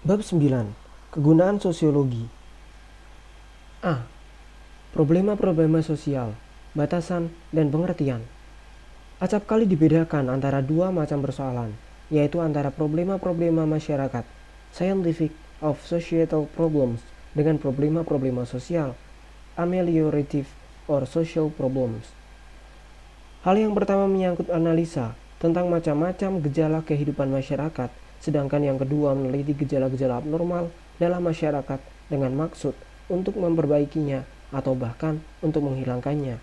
Bab 9. Kegunaan sosiologi. A. Problema-problema sosial, batasan, dan pengertian. Acap kali dibedakan antara dua macam persoalan, yaitu antara problema-problema masyarakat, scientific of societal problems, dengan problema-problema sosial, ameliorative or social problems. Hal yang pertama menyangkut analisa tentang macam-macam gejala kehidupan masyarakat, sedangkan yang kedua meneliti gejala-gejala abnormal dalam masyarakat dengan maksud untuk memperbaikinya atau bahkan untuk menghilangkannya.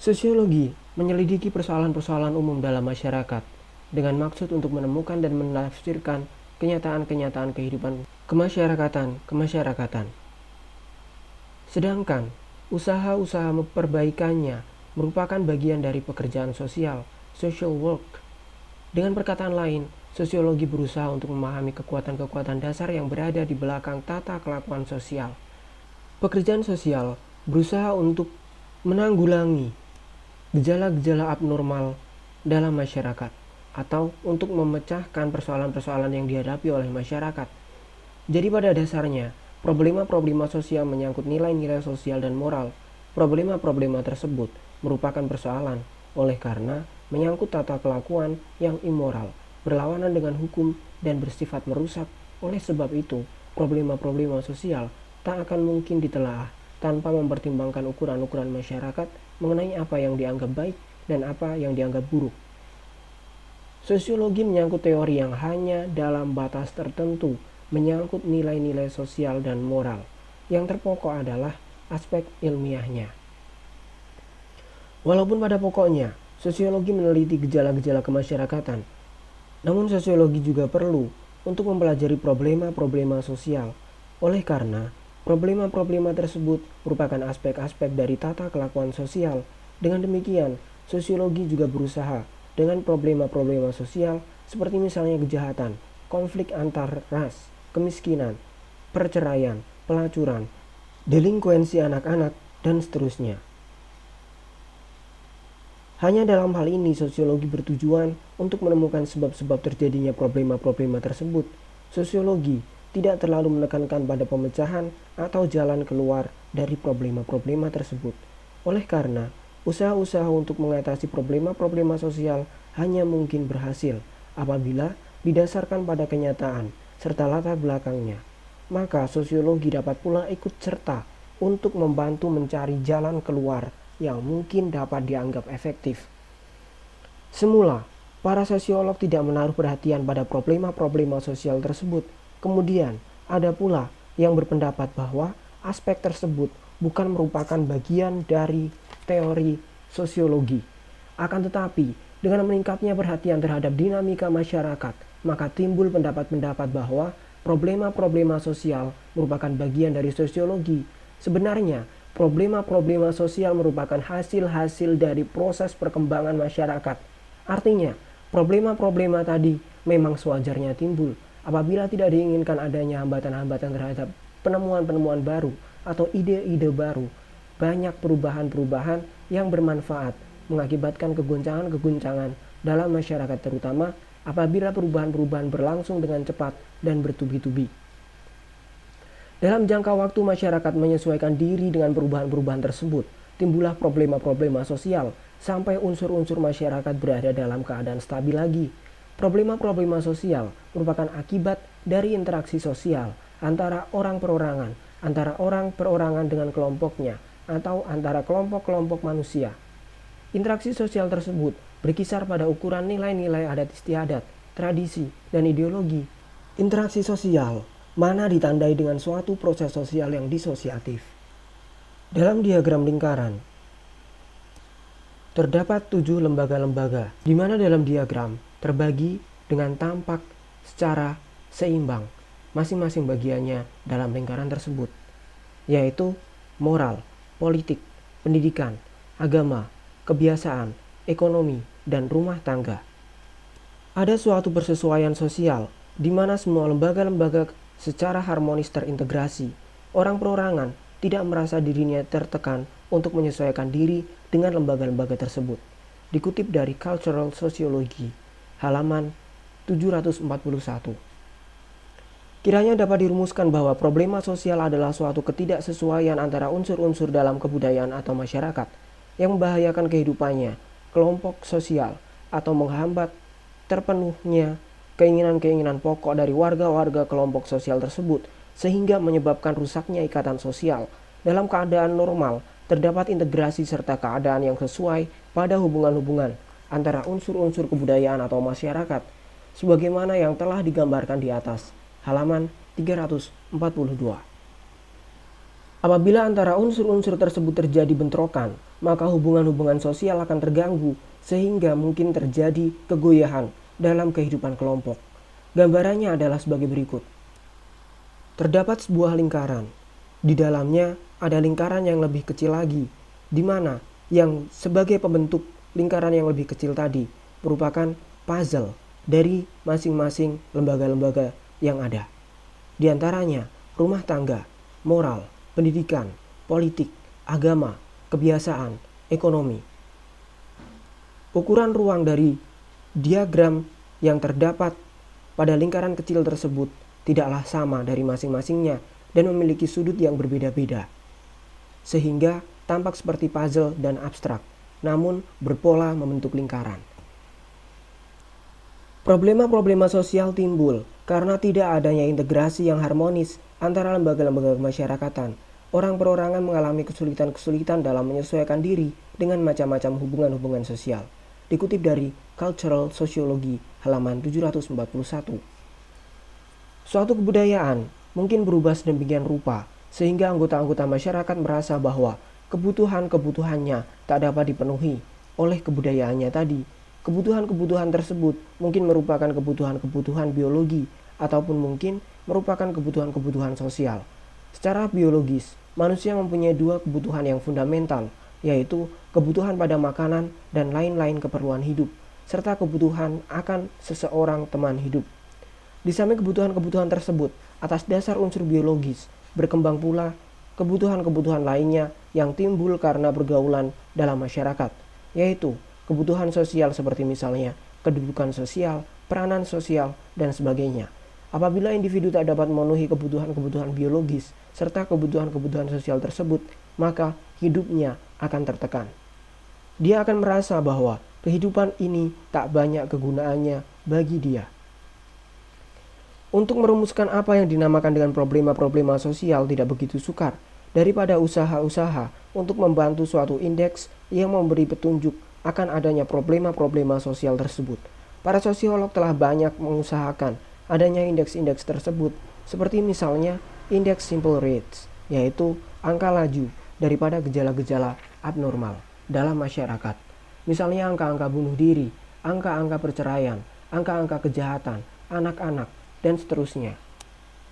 Sosiologi menyelidiki persoalan-persoalan umum dalam masyarakat dengan maksud untuk menemukan dan menafsirkan kenyataan-kenyataan kehidupan kemasyarakatan. Sedangkan usaha-usaha memperbaikannya merupakan bagian dari pekerjaan sosial, social work. Dengan perkataan lain, sosiologi berusaha untuk memahami kekuatan-kekuatan dasar yang berada di belakang tata kelakuan sosial. Pekerjaan sosial berusaha untuk menanggulangi gejala-gejala abnormal dalam masyarakat atau untuk memecahkan persoalan-persoalan yang dihadapi oleh masyarakat. Jadi pada dasarnya, problema-problema sosial menyangkut nilai-nilai sosial dan moral. Problema-problema tersebut merupakan persoalan oleh karena menyangkut tata kelakuan yang immoral, berlawanan dengan hukum dan bersifat merusak. Oleh sebab itu, problema-problema sosial tak akan mungkin ditelaah tanpa mempertimbangkan ukuran-ukuran masyarakat mengenai apa yang dianggap baik dan apa yang dianggap buruk. Sosiologi menyangkut teori yang hanya dalam batas tertentu menyangkut nilai-nilai sosial dan moral. Yang terpokok adalah aspek ilmiahnya. Walaupun pada pokoknya, sosiologi meneliti gejala-gejala kemasyarakatan, namun sosiologi juga perlu untuk mempelajari problema-problema sosial. Oleh karena, problema-problema tersebut merupakan aspek-aspek dari tata kelakuan sosial. Dengan demikian, sosiologi juga berusaha dengan problema-problema sosial seperti misalnya kejahatan, konflik antar ras, kemiskinan, perceraian, pelacuran, delinkuensi anak-anak, dan seterusnya. Hanya dalam hal ini sosiologi bertujuan untuk menemukan sebab-sebab terjadinya problema-problema tersebut. Sosiologi tidak terlalu menekankan pada pemecahan atau jalan keluar dari problema-problema tersebut. Oleh karena, usaha-usaha untuk mengatasi problema-problema sosial hanya mungkin berhasil apabila didasarkan pada kenyataan serta latar belakangnya. Maka sosiologi dapat pula ikut serta untuk membantu mencari jalan keluar yang mungkin dapat dianggap efektif. Semula, para sosiolog tidak menaruh perhatian pada problema-problema sosial tersebut. Kemudian, ada pula yang berpendapat bahwa aspek tersebut bukan merupakan bagian dari teori sosiologi. Akan tetapi, dengan meningkatnya perhatian terhadap dinamika masyarakat, maka timbul pendapat-pendapat bahwa problema-problema sosial merupakan bagian dari sosiologi. Sebenarnya, problema-problema sosial merupakan hasil-hasil dari proses perkembangan masyarakat. Artinya, problema-problema tadi memang sewajarnya timbul apabila tidak diinginkan adanya hambatan-hambatan terhadap penemuan-penemuan baru atau ide-ide baru. Banyak perubahan-perubahan yang bermanfaat mengakibatkan keguncangan-keguncangan dalam masyarakat, terutama apabila perubahan-perubahan berlangsung dengan cepat dan bertubi-tubi. Dalam jangka waktu masyarakat menyesuaikan diri dengan perubahan-perubahan tersebut, timbullah problema-problema sosial sampai unsur-unsur masyarakat berada dalam keadaan stabil lagi. Problema-problema sosial merupakan akibat dari interaksi sosial antara orang perorangan, antara orang perorangan dengan kelompoknya, atau antara kelompok-kelompok manusia. Interaksi sosial tersebut berkisar pada ukuran nilai-nilai adat istiadat, tradisi, dan ideologi. Interaksi sosial mana ditandai dengan suatu proses sosial yang disosiatif. Dalam diagram lingkaran, terdapat 7 lembaga-lembaga, di mana dalam diagram terbagi dengan tampak secara seimbang masing-masing bagiannya dalam lingkaran tersebut, yaitu moral, politik, pendidikan, agama, kebiasaan, ekonomi, dan rumah tangga. Ada suatu persesuaian sosial di mana semua lembaga-lembaga secara harmonis terintegrasi. Orang perorangan tidak merasa dirinya tertekan untuk menyesuaikan diri dengan lembaga-lembaga tersebut. Dikutip dari Cultural Sociology, halaman 741. Kiranya dapat dirumuskan bahwa problema sosial adalah suatu ketidaksesuaian antara unsur-unsur dalam kebudayaan atau masyarakat yang membahayakan kehidupannya, kelompok sosial, atau menghambat terpenuhnya keinginan-keinginan pokok dari warga-warga kelompok sosial tersebut, sehingga menyebabkan rusaknya ikatan sosial. Dalam keadaan normal, terdapat integrasi serta keadaan yang sesuai pada hubungan-hubungan antara unsur-unsur kebudayaan atau masyarakat, sebagaimana yang telah digambarkan di atas. Halaman 342. Apabila antara unsur-unsur tersebut terjadi bentrokan, maka hubungan-hubungan sosial akan terganggu sehingga mungkin terjadi kegoyahan dalam kehidupan kelompok. Gambarannya adalah sebagai berikut. Terdapat sebuah lingkaran. Di dalamnya ada lingkaran yang lebih kecil lagi, di mana yang sebagai pembentuk lingkaran yang lebih kecil tadi merupakan puzzle dari masing-masing lembaga-lembaga yang ada. Di antaranya rumah tangga, moral, pendidikan, politik, agama, kebiasaan, ekonomi. Ukuran ruang dari diagram yang terdapat pada lingkaran kecil tersebut tidaklah sama dari masing-masingnya dan memiliki sudut yang berbeda-beda, sehingga tampak seperti puzzle dan abstrak, namun berpola membentuk lingkaran. Problema-problema sosial timbul karena tidak adanya integrasi yang harmonis antara lembaga-lembaga kemasyarakatan. Orang perorangan mengalami kesulitan-kesulitan dalam menyesuaikan diri dengan macam-macam hubungan-hubungan sosial. Dikutip dari Cultural Sociology halaman 741. Suatu kebudayaan mungkin berubah sedemikian rupa sehingga anggota-anggota masyarakat merasa bahwa kebutuhan-kebutuhannya tak dapat dipenuhi oleh kebudayaannya tadi. Kebutuhan-kebutuhan tersebut mungkin merupakan kebutuhan-kebutuhan biologi ataupun mungkin merupakan kebutuhan-kebutuhan sosial. Secara biologis, manusia mempunyai dua kebutuhan yang fundamental, yaitu kebutuhan pada makanan dan lain-lain keperluan hidup, serta kebutuhan akan seseorang teman hidup. Di samping kebutuhan-kebutuhan tersebut, atas dasar unsur biologis, berkembang pula kebutuhan-kebutuhan lainnya yang timbul karena pergaulan dalam masyarakat, yaitu kebutuhan sosial seperti misalnya kedudukan sosial, peranan sosial, dan sebagainya. Apabila individu tak dapat memenuhi kebutuhan-kebutuhan biologis serta kebutuhan-kebutuhan sosial tersebut, maka hidupnya akan tertekan. Dia akan merasa bahwa kehidupan ini tak banyak kegunaannya bagi dia. Untuk merumuskan apa yang dinamakan dengan problema-problema sosial tidak begitu sukar, daripada usaha-usaha untuk membantu suatu indeks yang memberi petunjuk akan adanya problema-problema sosial tersebut. Para sosiolog telah banyak mengusahakan adanya indeks-indeks tersebut, seperti misalnya indeks simple rates, yaitu angka laju daripada gejala-gejala abnormal dalam masyarakat. Misalnya angka-angka bunuh diri, angka-angka perceraian, angka-angka kejahatan, anak-anak, dan seterusnya.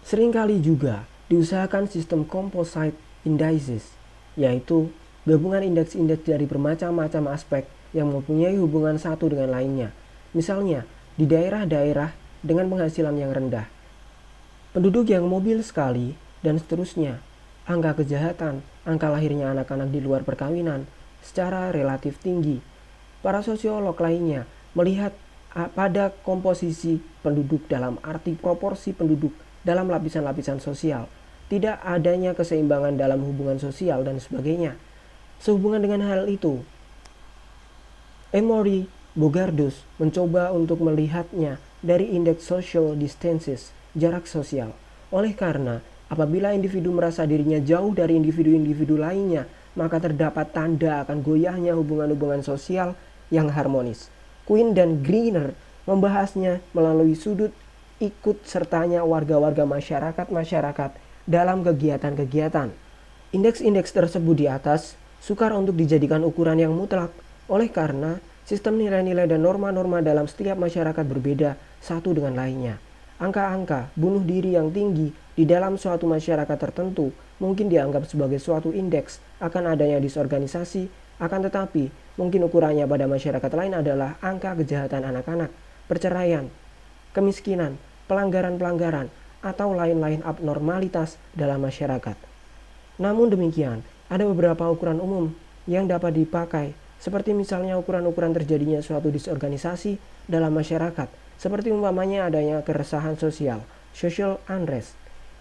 Seringkali juga diusahakan sistem composite indices, yaitu gabungan indeks-indeks dari bermacam-macam aspek yang mempunyai hubungan satu dengan lainnya. Misalnya, di daerah-daerah dengan penghasilan yang rendah, penduduk yang mobil sekali, dan seterusnya. Angka kejahatan, angka lahirnya anak-anak di luar perkawinan secara relatif tinggi. Para sosiolog lainnya melihat pada komposisi penduduk dalam arti proporsi penduduk dalam lapisan-lapisan sosial, tidak adanya keseimbangan dalam hubungan sosial dan sebagainya. Sehubungan dengan hal itu, Emory Bogardus mencoba untuk melihatnya dari indeks social distances, jarak sosial. Oleh karena apabila individu merasa dirinya jauh dari individu-individu lainnya, maka terdapat tanda akan goyahnya hubungan-hubungan sosial yang harmonis. Quinn dan Greener membahasnya melalui sudut ikut sertanya warga-warga masyarakat dalam kegiatan-kegiatan. Indeks-indeks tersebut di atas sukar untuk dijadikan ukuran yang mutlak, oleh karena sistem nilai-nilai dan norma-norma dalam setiap masyarakat berbeda satu dengan lainnya. Angka-angka bunuh diri yang tinggi di dalam suatu masyarakat tertentu mungkin dianggap sebagai suatu indeks akan adanya disorganisasi, akan tetapi mungkin ukurannya pada masyarakat lain adalah angka kejahatan anak-anak, perceraian, kemiskinan, pelanggaran-pelanggaran, atau lain-lain abnormalitas dalam masyarakat. Namun demikian, ada beberapa ukuran umum yang dapat dipakai, seperti misalnya ukuran-ukuran terjadinya suatu disorganisasi dalam masyarakat, seperti umpamanya adanya keresahan sosial social unrest.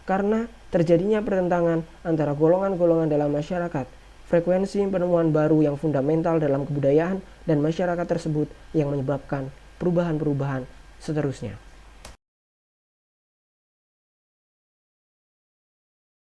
Karena terjadinya pertentangan antara golongan-golongan dalam masyarakat, frekuensi penemuan baru yang fundamental dalam kebudayaan dan masyarakat tersebut yang menyebabkan perubahan-perubahan seterusnya.